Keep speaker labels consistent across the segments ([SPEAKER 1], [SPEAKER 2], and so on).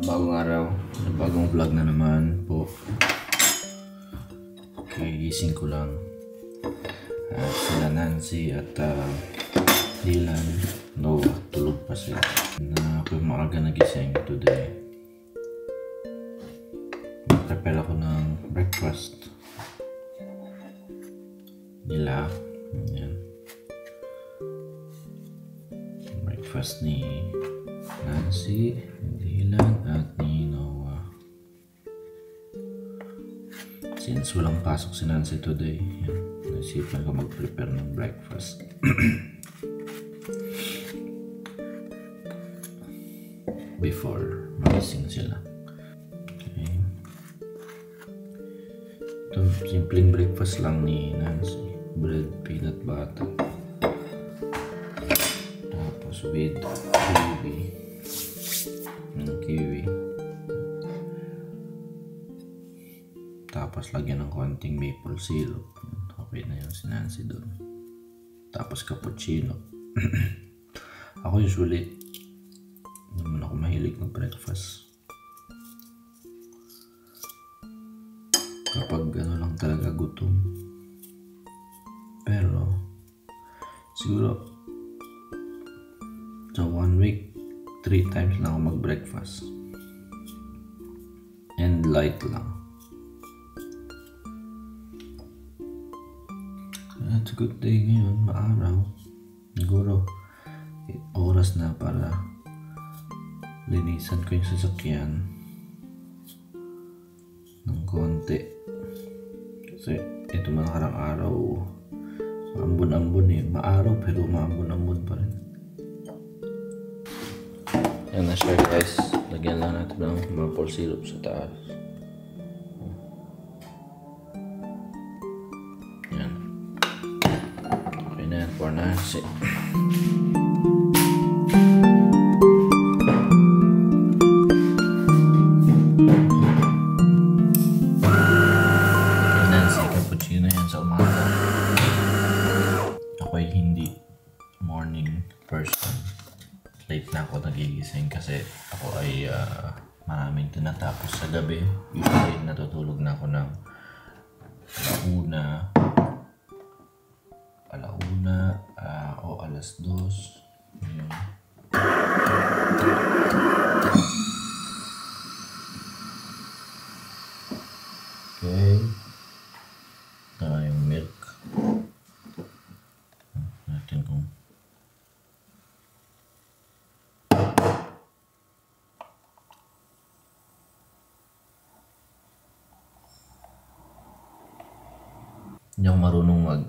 [SPEAKER 1] Bagong araw, bagong vlog na naman po. Gising ko lang. Sila Nancy at Dylan, Noah, tulog pa sila. Ako maaga nagising today. Prepare ako ng breakfast nila. Ayan. Breakfast ni Nancy, Dylan at ni Noah. Since walang pasok si Nancy today, naisipan ko mag-prepare ng breakfast. Before magising sila. Okay. Ito, simpleng breakfast lang ni Nancy. Bread, peanut butter. Tapos with kiwi. Tapos lagyan ng konting maple syrup. Okay na yun si Nancy doon. Tapos cappuccino. Ako usually hindi naman ako mahilig ng breakfast. Kapag ano lang talaga gutom. Pero siguro sa 1 week 3 times lang ako mag-breakfast. And light lang. It's a good day ngayon, maaraw. Siguro oras na para linisan ko yung sasakyan ng konti. Kasi ito mga karang araw maambon-ambon eh. Maaraw pero maambon-ambon pa rin. Yan na siya guys. Lagyan lang natin ng maple syrup sa taas. Yan. Okay na yan for Nancy. Nancy, cappuccino yan sa umaga. Ako ay hindi morning person. Late na ako nagigising kasi ako ay maraming tinatapos sa gabi. Usually natutulog na ako ng alauna o alas 2. Okay. Yung milk. Natin kung hindi ako marunong mag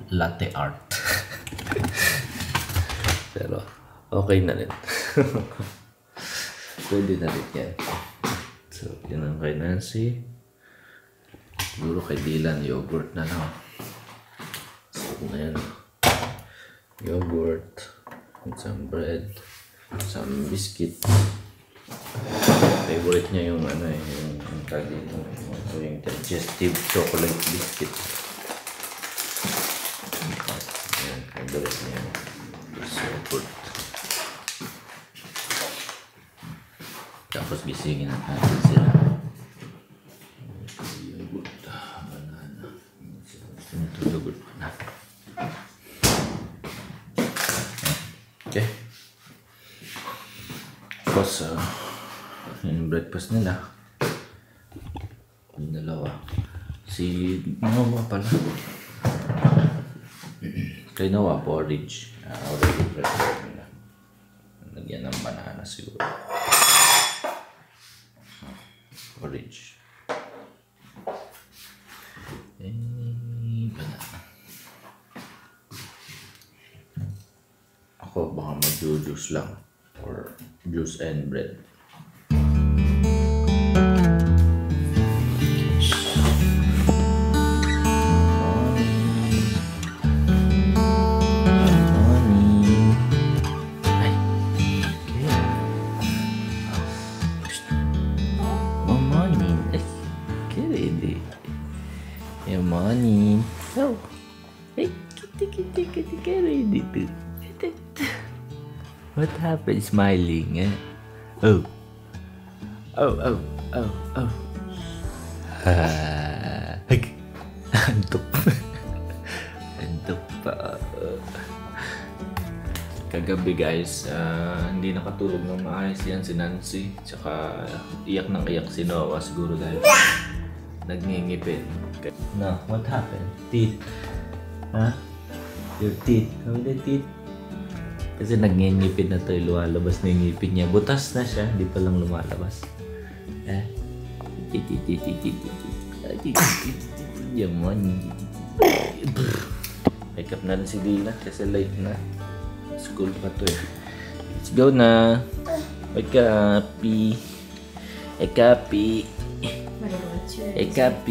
[SPEAKER 1] latte art. Pero okay na rin. Pwede na rin yan. So yun ang kay Nancy. Siguro kay Dylan yogurt na lang. So na yan. Yogurt and some bread, some biscuit. Favorite niya yung yung yung digestive chocolate biscuit. Yan, favorite niya yung yogurt. Tapos gisingin natin sila. Yogurt, banana. Ito yogurt na. Okay. Tapos yung breakfast nila. Yung dalawa. Si Noah pala. Kay Noah, porridge. Already prepared nila. Lagyan ng banana siguro. Porridge. Banana. Ako baka mag-juice lang. Or juice and bread.
[SPEAKER 2] Morning. Oh, hey, kitty, get ready to. What happened? Smiling, eh? Oh, Oh, oh, oh, oh. Antok. Antok pa. Kagabi guys, hindi nakatulog ng maayos yan si Nancy. Tsaka iyak ng iyak si Noah siguro dahil nagngingipin. No, what happened? Teeth? Huh? Your teeth? How are the teeth? Kasi nagngingipin na to, lumalabas na yung ngipin niya. Butas na siya, hindi pa lang lumalabas. Yaman. Wake up na rin si Dina kasi late na. School pa to eh. Let's go na. Wake up. Wake up. Wake up.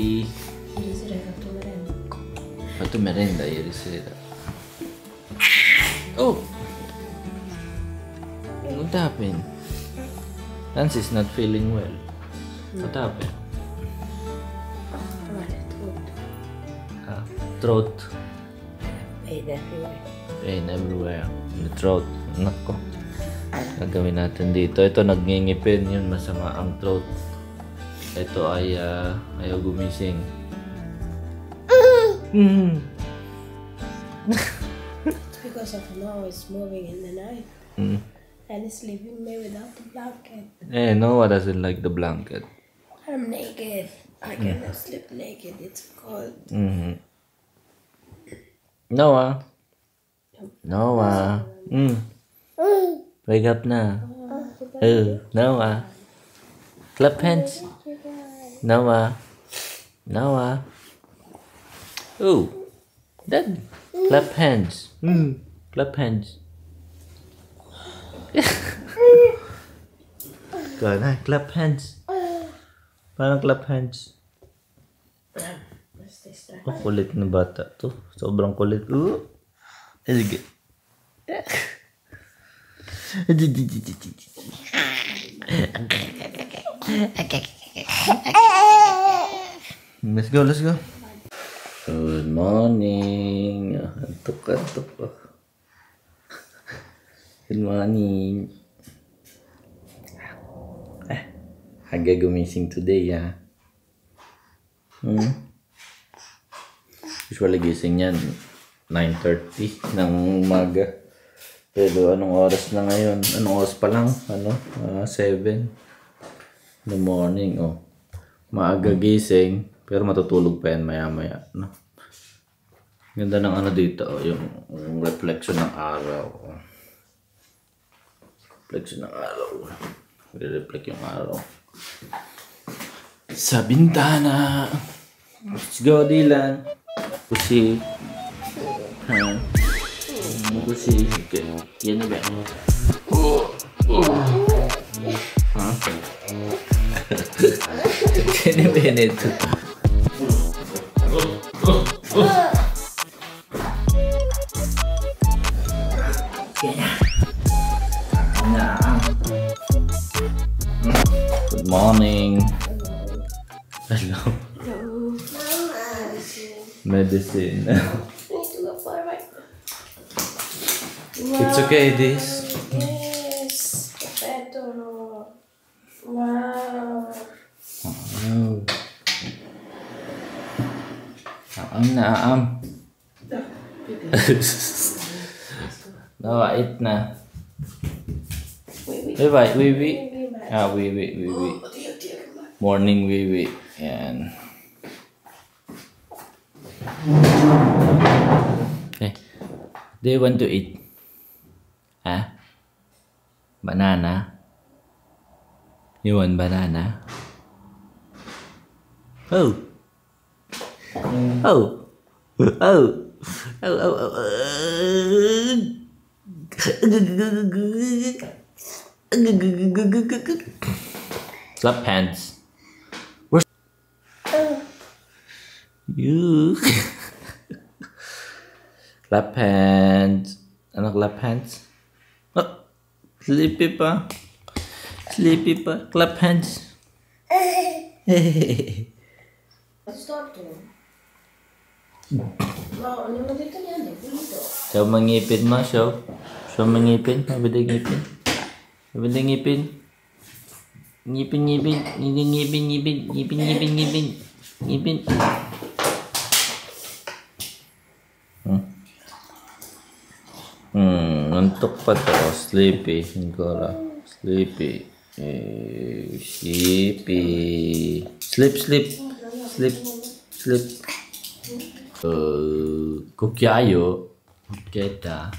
[SPEAKER 2] Fatto merenda ieri sera. Oh! What happened? Nancy's not feeling well. What happened? Throat. Pain everywhere. In the throat. Nako. Gagawin natin dito. Ito nagngingipin. Yun, masama ang throat. Ito ay ayaw gumising.
[SPEAKER 3] It's because of Noah is moving in the night. And he's leaving me without the blanket.
[SPEAKER 2] Noah doesn't like the blanket.
[SPEAKER 3] I'm naked. I cannot sleep naked. It's cold.
[SPEAKER 2] Noah. Noah. Wake up na. Noah. Clap hands. Noah. Noah. Oh. Dad. Clap hands. Clap hands. Go na. Clap hands. Parang clap hands. Oh, kulit na bata to. Sobrang kulit. Sige. Let's go, let's go. Good morning. Antok. Good morning. Aga gumising today, Usually gising yan 9:30 ng umaga. Pero anong oras na ngayon? Anong oras pa lang? 7 in the morning. Oh. Maaga gising, pero matutulog pa yan maya-maya. No? Ganda ng dito, yung reflection ng araw. Reflection ng araw. Re-reflect yung araw. Sa bintana. Let's go, Dylan. Kusi. Kusi. Okay. Yan ba? Yan ba ito? Good morning. Hello. Medicine. It's okay, this.
[SPEAKER 3] Yes. Perfecto. Wow.
[SPEAKER 2] Naam. Nawa, eat na. Wait. Wait. Morning, wait. Yan. Do you want to eat? Banana? You want banana? Oh. Clap hands. Where's you? Clap hands. Ano clap hands? Oh, sleepy pa. Clap hands.
[SPEAKER 3] Stop to. Wow, ano mo dito niyan? Dito.
[SPEAKER 2] Show mangipin mo, show. Show mangipin. Mabili ngipin. Ngipin, ngipin. Ngipin, ngipin, ngipin. Ngipin, ngipin, ngipin. Ngipin. Ngantuk pa to. Sleepy. Ngora. Sleepy. Sleepy. Sleep, sleep. Sleep. Sleep. Kukiayo. Kita.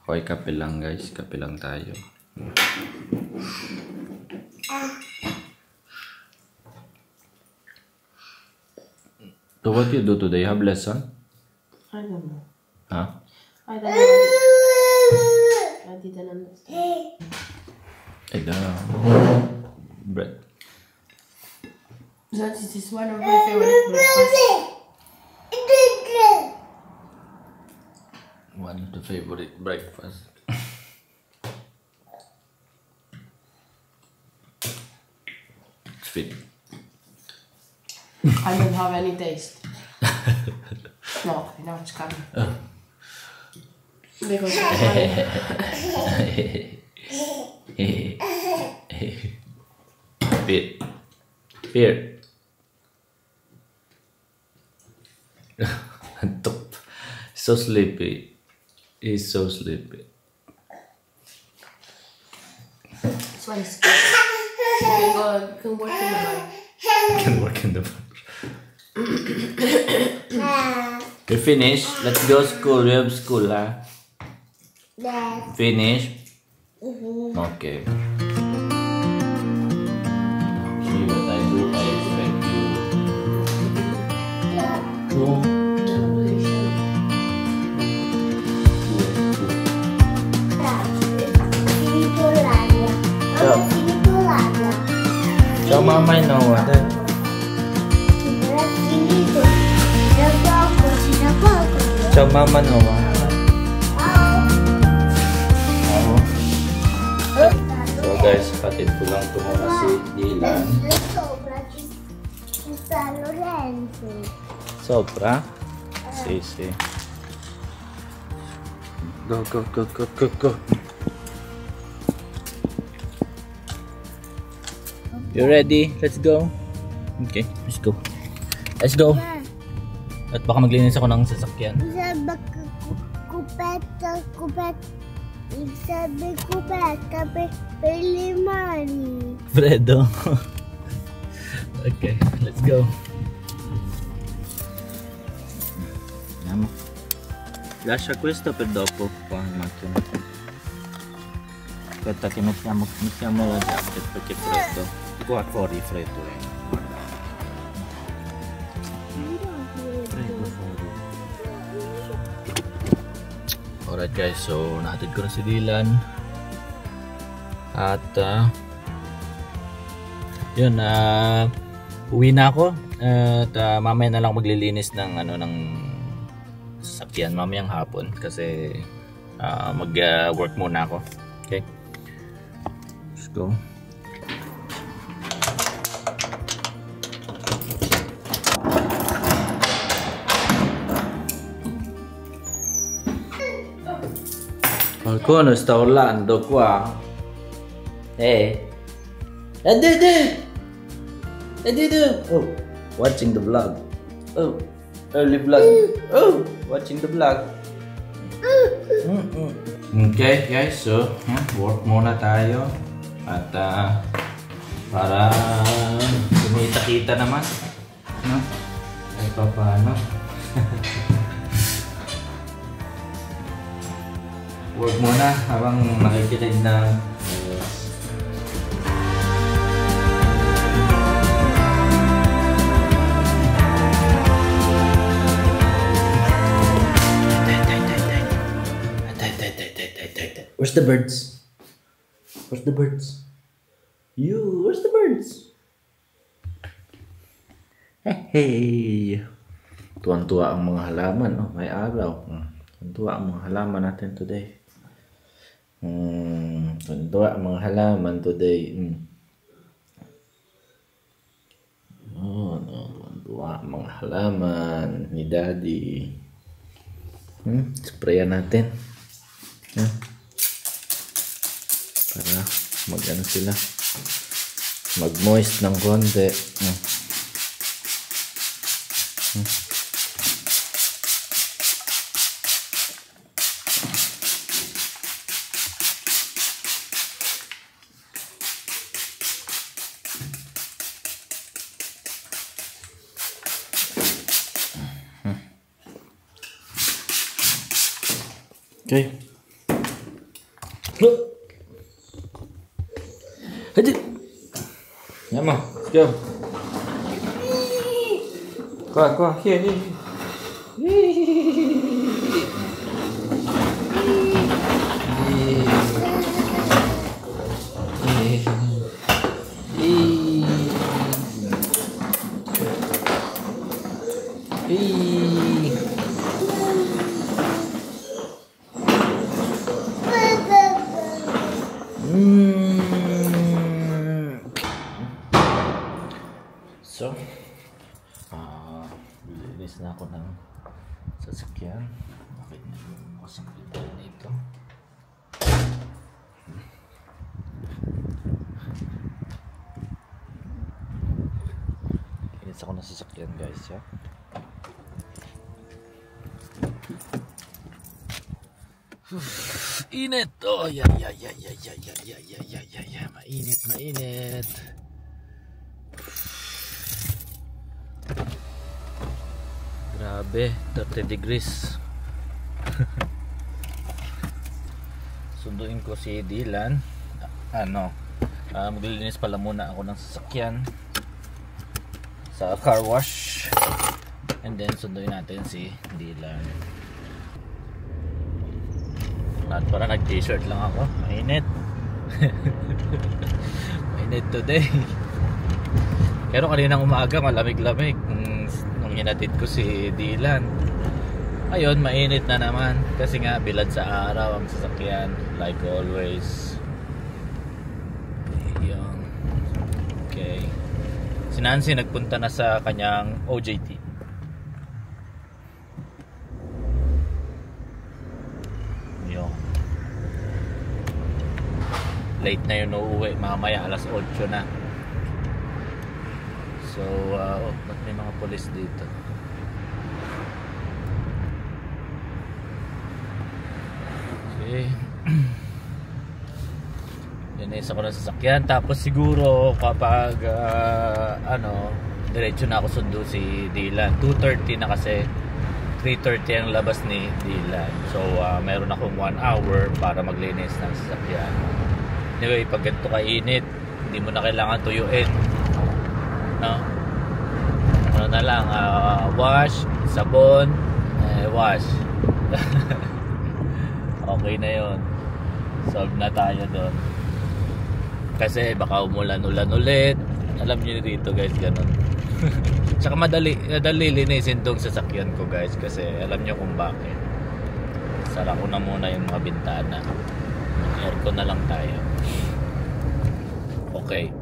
[SPEAKER 2] Okay, kape lang guys. Kape lang tayo. So what you do today? You have lesson?
[SPEAKER 3] I don't know.
[SPEAKER 2] Huh?
[SPEAKER 3] I don't know. I didn't understand.
[SPEAKER 2] I don't know. Bread.
[SPEAKER 3] So this is one of my favorite breakfasts.
[SPEAKER 2] One of the favorite breakfast. It's fit.
[SPEAKER 3] I don't have any taste. No, now it's coming. Because
[SPEAKER 2] Fit. Here. Antok. So sleepy. He's so sleepy.
[SPEAKER 3] this one is good. You can work in the bar.
[SPEAKER 2] Can work in the bar. We finish. Let's go school. We have school, huh? Finish. Okay. See what I do. I expect you to. Ciao mamma e Noah, dai. Ciao mamma Noah. So guys, patid ko lang ito muna si Dylan. Sopra? Si. Go, go, go, go, go, go. You ready? Let's go. Okay, let's go. Let's go. At baka maglinis ako ng sasakyan. Fredo. Okay, let's go. Lascia questo per dopo qua in macchina. Aspetta che mettiamo la jacket perché è freddo. Qua fuori è freddo, Freddo fuori. Alright guys, so nahatid ko na si Dylan. At yun, uwi na ako. At mamaya na lang maglilinis ng ng sasakyan mamayang hapon kasi mag-work muna ako. Okay? Let's go. Qualcuno sta urlando qua. Oh, watching the vlog. Oh, early vlog. Oh, watching the vlog. Okay guys, so work muna tayo at para kumita-kita naman, no? Ay paano. Work muna habang nakikinig ng Where's the birds? Where's the birds? Where's the birds? Hey! Tuwan-tuwa ang mga halaman, oh, may araw. Tuwan-tuwa ang mga halaman natin today. Tuwan-tuwa ang mga halaman today. Oh, no, tuwan-tuwa ang mga halaman ni Daddy. Sprayan natin. Yan. Para mag-ano sila. Mag-moist ng konti. Okay. Hadi. Yama, let's go. Go on, here. So, linis na ako ng sasakyan. Bakit na yung kasangkitan nito? Linis ako ng sasakyan, guys, ya. Init! Oh, yeah. Mainit. Grabe, 30 degrees. Sunduin ko si Dylan. Maglilinis pala muna ako ng sasakyan sa car wash. And then sunduin natin si Dylan. Para nag-t-shirt lang ako. Mainit. Mainit today. Pero kaninang umaga malamig-lamig. Nung hinatid ko si Dylan, ayun, mainit na naman kasi nga bilad sa araw ang sasakyan, like always. Ayun. Okay, si Nancy nagpunta na sa kanyang OJT. Ayun, late na yun uuwi, mamaya alas 8 na. So, ba't may mga polis dito? Okay. Linis ako ng sasakyan. Tapos siguro kapag diretso na ako sundo si Dylan. 2:30 na kasi. 3:30 ang labas ni Dylan. So, meron akong 1 hour para maglinis ng sasakyan. Anyway, pag ganito kainit, hindi mo na kailangan tuyuin. No? Ano na lang, wash, sabon, wash. Okay na yun. Solve na tayo doon. Kasi baka umulan-ulan ulit. Alam niyo dito, guys, ganun. Tsaka madali linisin tong sasakyan ko, guys, kasi alam niyo kung bakit. Sara ko na muna yung mga bintana. Aircon na lang tayo. Okay.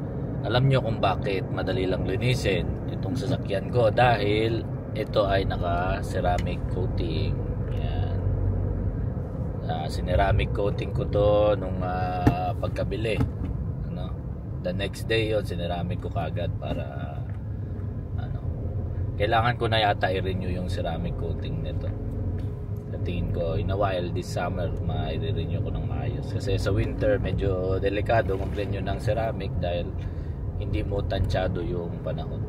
[SPEAKER 2] Alam nyo kung bakit madali lang linisin itong sasakyan ko, dahil ito ay naka ceramic coating. Yan. Sineramic coating ko to nung pagkabili. The next day yon, sineramic ko kagad para kailangan ko na yata i-renew yung ceramic coating nito. Sa tingin ko, in a while this summer ma-renew ko ng maayos, kasi sa winter medyo delikado mag-renew ng ceramic dahil hindi mo tansyado yung panahon.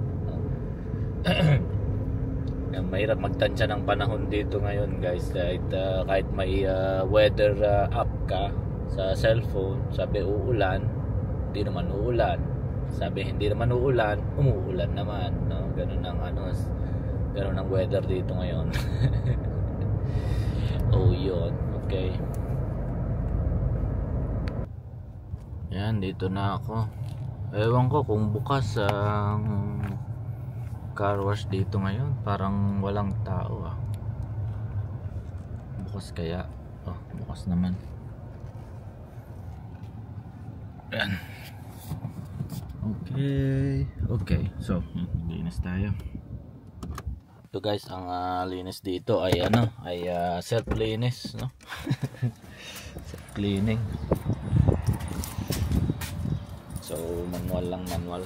[SPEAKER 2] Mahirap magtansya ng panahon dito ngayon, guys. Kahit may weather app ka sa cellphone, sabi uulan, hindi naman uulan. Sabi hindi naman uulan, umuulan naman, no? Ganun ang weather dito ngayon. Oh, yun. Okay. Yan, dito na ako. Ewan ko kung bukas ang car wash dito ngayon. Parang walang tao Bukas kaya? Oh, bukas naman. Yan. Okay. So, linis tayo. Ito, guys, ang linis dito ay self-linis, no? cleaning. So manual lang, manual.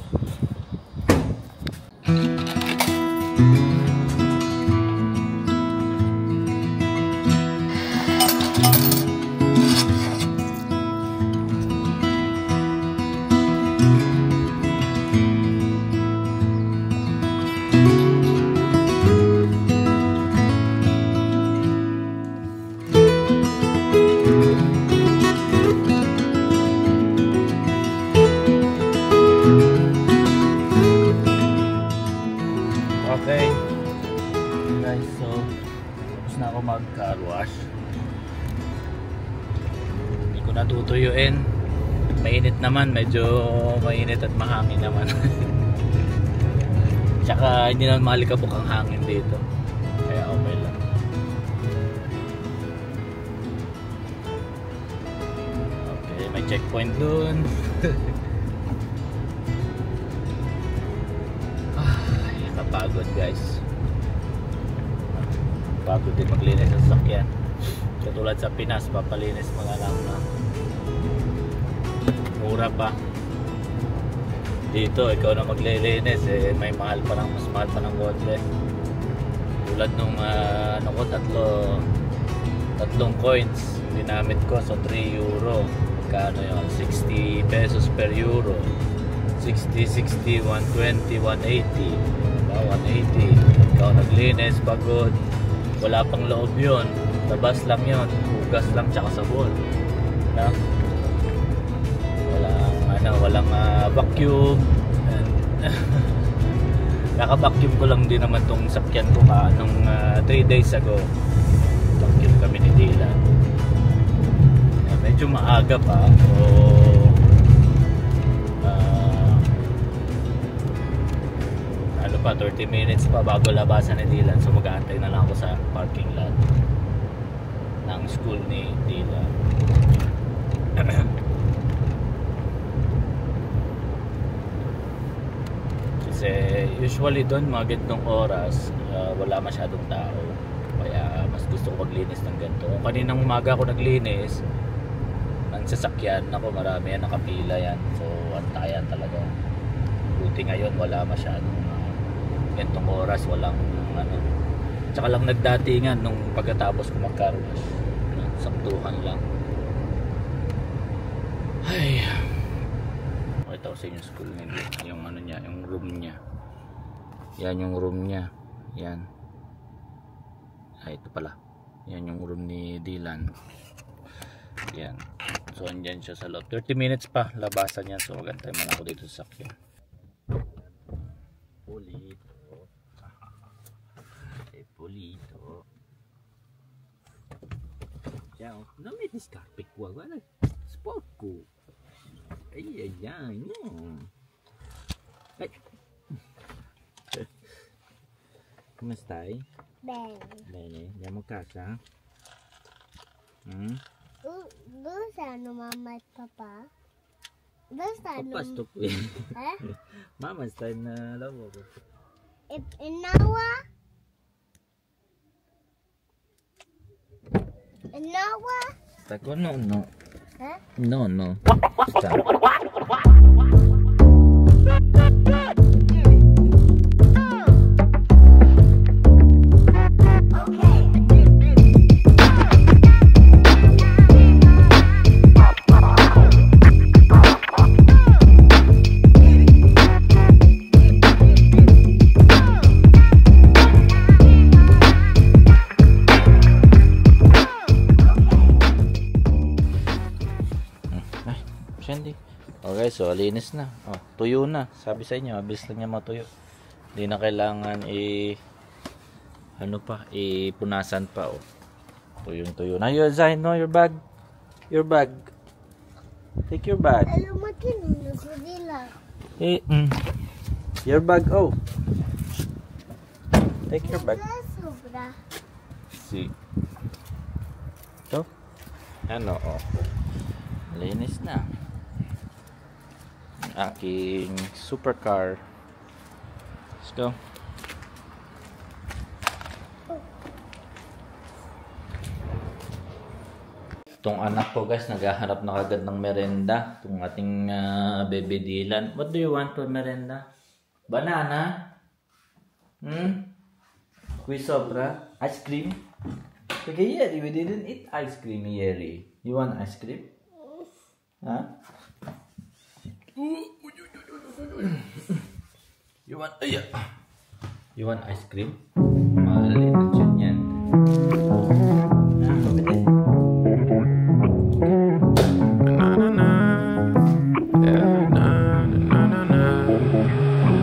[SPEAKER 2] Okay guys, so tapos na ako mag car wash. Hindi ko natutuyuin, mainit naman, medyo mainit at mahangin naman. Tsaka hindi naman malikabok ang hangin dito, kaya okay lang. Okay, may checkpoint dun. Pagod guys, pagod din maglinis sa sasakyan. Katulad sa Pinas, papalinis mga lang na mura pa. Dito ikaw na maglilinis, may mahal pa ng, mas mahal pa ng konti. Tulad nung ano ko, tatlong coins ginamit ko, so 3 euro. Kano yun? 60 pesos per euro. 60, 60, 120, 180. 180. Ikaw naglinis, pagod, wala pang loob yun, labas lang yun, hugas lang tsaka sabon na? Walang vacuum. Naka-vacuum ko lang din naman tong sakyan ko nung 3 days ago. Vacuum kami ni Dylan. Medyo maaga pa, so 30 minutes pa bago labasan ni Dylan, so mag-aantay na lang ako sa parking lot ng school ni Dylan. Kasi usually doon mga ganitong oras wala masyadong tao, kaya mas gusto ko maglinis ng ganito. Kung kaninang umaga ako naglinis ng sasakyan, ako marami yan, nakapila yan, so antayan talaga. Buti ngayon wala masyadong ganitong oras, walang ano, tsaka lang nagdatingan nung pagkatapos ko mag-car-wash, saktuhan lang. Ay, ito sa yung school niya, yung ano niya, yung room niya, yan yung room niya, yan, ay ito pala, yan yung room ni Dylan, yan. So andyan siya sa loob, 30 minutes pa labasan niya, so magantay man ako dito sa sakyan. Polito. Ciao. Non mi scarpe qua, guarda. Sporco. Ai ai ai, no. Ai. Come stai?
[SPEAKER 4] Bene.
[SPEAKER 2] Bene, andiamo a casa?
[SPEAKER 4] Dove stanno mamma e papà? Dove stanno?
[SPEAKER 2] Papà sto qui.
[SPEAKER 4] Eh?
[SPEAKER 2] Mamma sta in lavoro.
[SPEAKER 4] E Noah? E Noah?
[SPEAKER 2] Sta con nonno.
[SPEAKER 4] Eh?
[SPEAKER 2] Nonno. Sta. Okay, so linis na. Oh, tuyo na. Sabi sa inyo, mabilis lang niya matuyo. Hindi na kailangan ipunasan pa. Oh. Tuyo na. Zain, no, your bag. Your bag. Take your bag. Your bag, oh. Take your bag. See. Ito. Ano, oh. Linis na. Aking supercar. Let's go. Itong anak ko guys, naghahanap na kagad ng merenda. Itong ating baby Dylan. What do you want for merenda? Banana? Quiz sobra? Ice cream? Okay, Yeri, we didn't eat ice cream, Yeri. You want ice cream? Huh? You want ice cream? Mahalin na dyan yan.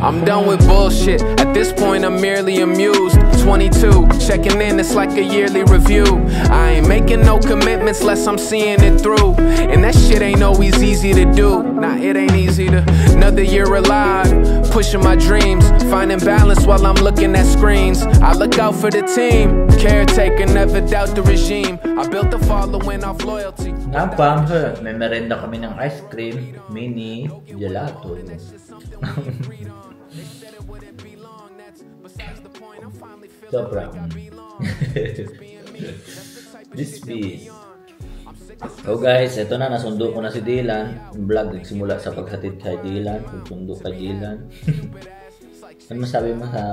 [SPEAKER 5] I'm done with bullshit. At this point, I'm merely amused. 22, checking in, it's like a yearly review. I ain't making no commitments unless I'm seeing it through. And that shit ain't always easy to do. Nah, it ain't easy to. Another year alive, pushing my dreams, finding balance while I'm looking at screens. I look out for the team, caretaker, never doubt the regime. I built a following off loyalty.
[SPEAKER 2] Napam, may merenda kami ng ice cream, mini gelato. Sobra. This beast. So guys, ito na, nasundo ko na si Dylan. Yung vlog nagsimula sa paghatid kay Dylan, pagsundo kay Dylan. Ano masabi mo sa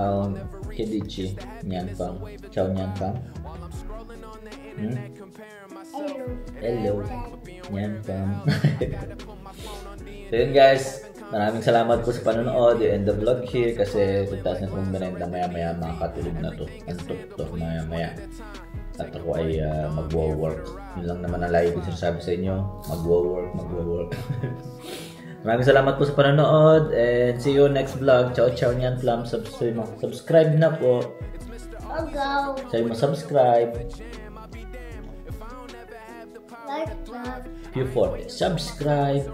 [SPEAKER 2] Kedichi? Nyan Pang. Ciao Nyan Pang. Hello. Nyan Pang. So yun guys, maraming salamat po sa panonood. You end the vlog here kasi tutaas na kong merenda maya makakatulog na to. Antok to maya. At ako ay magwo-work. Yun lang naman ang lagi ko sinasabi sa inyo. Magwo-work. Maraming salamat po sa panonood and see you next vlog. Ciao Nyan Plum. Subscribe na po. Sabi mo subscribe. Q4. Subscribe.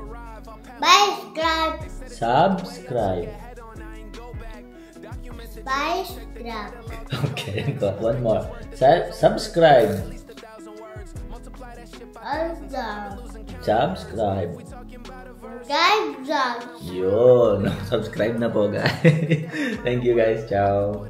[SPEAKER 2] Okay, got one more. Subscribe. Yun. Subscribe na po guys. Thank you guys. Ciao.